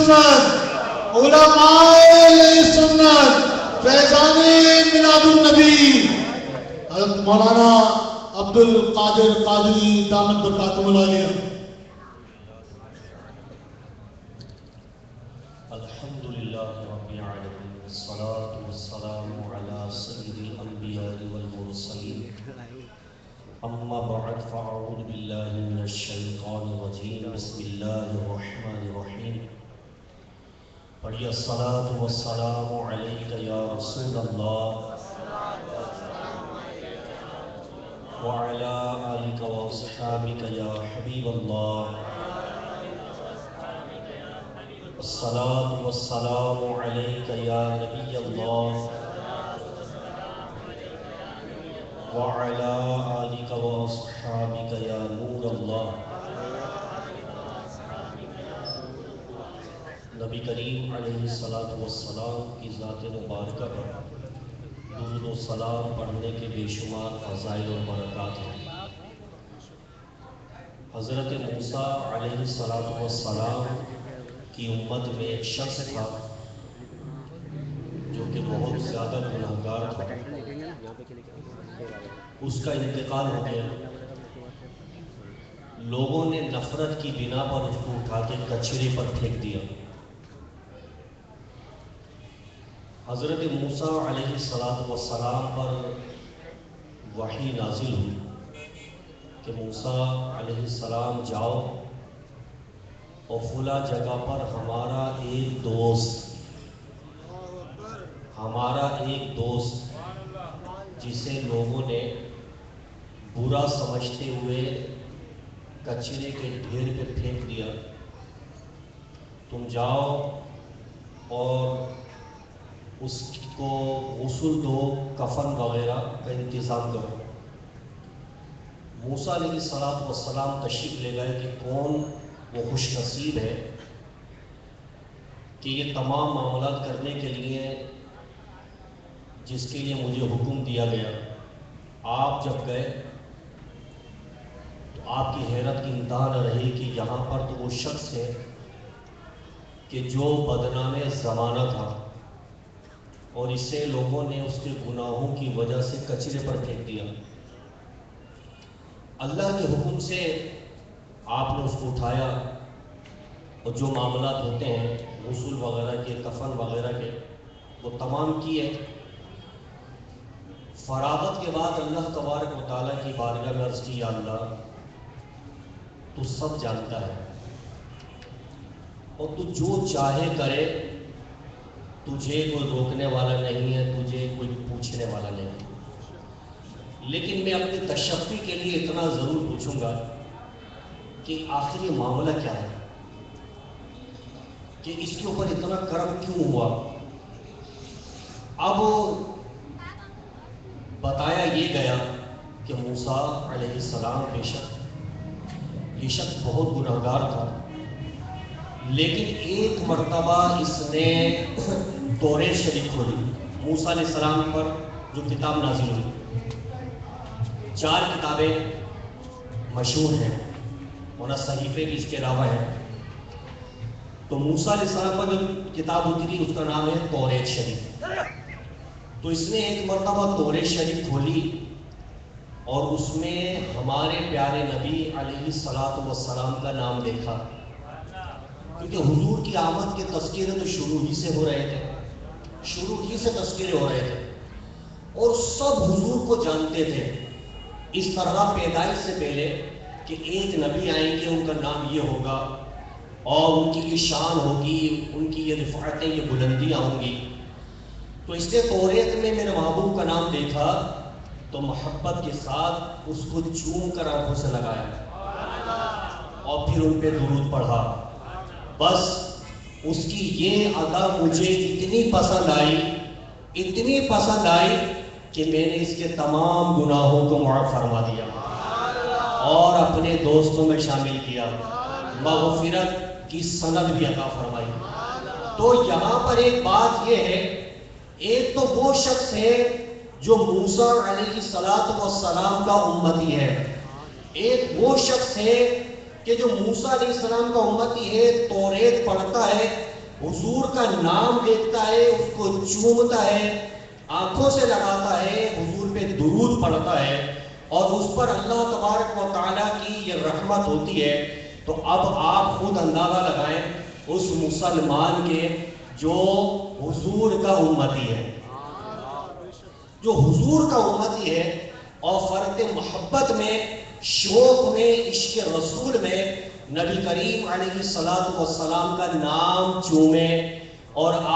سنت علماء سنت فیضان میلاد النبی حضرت مولانا عبد القادر قادری دامت برکاتہ العالیہ. الحمد للہ رب العالمین والصلاة والسلام علی سید الانبیاء والمرسلین. اما بعد فاعوذ باللہ من الشیطان الرجیم. بسم اللہ الرحمن الرحیم. پڑھیے الصلاة والسلام علیک یا رسول اللہ وعلی آلک واصحابک یا حبیب اللہ. الصلاة والسلام علیک یا نبی اللہ وعلی آلک واصحابک یا نور اللہ. نبی کریم علیہ السلام کی ذات مبارکہ پر درود و سلام پڑھنے کے بے شمار فضائل اور برکات ہیں. حضرت موسیٰ علیہ السلام کی امت میں ایک شخص تھا جو کہ بہت زیادہ گناہگار تھا. اس کا انتقال ہو گیا. لوگوں نے نفرت کی بنا پر اس کو اٹھا کے کچرے پر پھینک دیا. حضرت موسیٰ علیہ السلام پر وحی نازل ہوئی کہ موسیٰ علیہ السلام جاؤ اور فلاں جگہ پر ہمارا ایک دوست جسے لوگوں نے برا سمجھتے ہوئے کچرے کے ڈھیر پہ پھینک دیا، تم جاؤ اور اس کو غسل دو، کفن وغیرہ کا انتظام کرو. موسیٰ علیہ السلام تشریف لے گئے کہ کون وہ خوش نصیب ہے کہ یہ تمام معاملات کرنے کے لیے جس کے لیے مجھے حکم دیا گیا. آپ جب گئے تو آپ کی حیرت کی انتہا نہ رہی کہ یہاں پر تو وہ شخص ہے کہ جو بدنام زمانہ تھا اور اسے لوگوں نے اس کے گناہوں کی وجہ سے کچرے پر پھینک دیا. اللہ کے حکم سے آپ نے اس کو اٹھایا اور جو معاملات ہوتے ہیں غسل وغیرہ کے، کفن وغیرہ کے، وہ تمام کیے. فراغت کے بعد اللہ تبارک و تعالیٰ کی بارگاہ میں عرض کی، یا اللہ تو سب جانتا ہے اور تو جو چاہے کرے، تجھے کوئی روکنے والا نہیں ہے، تجھے کوئی پوچھنے والا نہیں ہے. لیکن میں اپنی تشفی کے لیے اتنا ضرور پوچھوں گا کہ آخر یہ معاملہ کیا ہے کہ اس کے اوپر اتنا کرم کیوں ہوا. اب بتایا یہ گیا کہ موسیٰ علیہ السلام بے شک بہت گناہگار تھا، لیکن ایک مرتبہ اس نے توریت شریف کھولی. موسیٰ علیہ السلام پر جو کتاب نازل ہوئی، 4 کتابیں مشہور ہیں اور صحیفے بھی اس کے علاوہ ہیں. تو موسیٰ علیہ السلام پر جو کتاب اتری اس کا نام ہے توریت شریف. تو اس نے ایک مرتبہ توریت شریف کھولی اور اس میں ہمارے پیارے نبی علیہ السلام کا نام دیکھا، کیونکہ حضور کی آمد کے تذکرے تو شروع ہی سے ہو رہے تھے اور سب حضور کو جانتے تھے. اس طرح پیدائش سے پہلے کہ ایک نبی آئیں گے، ان کا نام یہ ہوگا اور ان کی یہ شان ہوگی، ان کی یہ رفعتیں، یہ بلندیاں ہوں گی. تو اس نے توریت میں میرے محبوب کا نام دیکھا تو محبت کے ساتھ اس کو چوم کر آنکھوں سے لگایا اور پھر ان پہ درود پڑھا. بس اس کی یہ ادا مجھے اتنی پسند آئی کہ میں نے اس کے تمام گناہوں کو معاف فرما دیا اور اپنے دوستوں میں شامل کیا، مغفرت کی سند بھی عطا فرمائی. تو یہاں پر ایک بات یہ ہے، ایک تو وہ شخص ہے جو موسیٰ علیہ السلام کا امتی ہے، ایک وہ شخص ہے کہ جو موسیٰ علیہ السلام کا امتی ہے، توریت پڑھتا ہے حضور کا نام دیکھتا ہے اس کو چومتا ہے، آنکھوں سے لگاتا ہے، حضور پہ درود پڑھتا ہے اور اس پر اللہ تبارک و تعالیٰ کی یہ رحمت ہوتی ہے، تو اب آپ خود اندازہ لگائیں اس مسلمان کے جو حضور کا امتی ہے، جو حضور کا امتی ہے اور فرق محبت میں، شوق میں، عشق رسول میں نبی کریم علیہ الصلوۃ والسلام کا نام چومے اور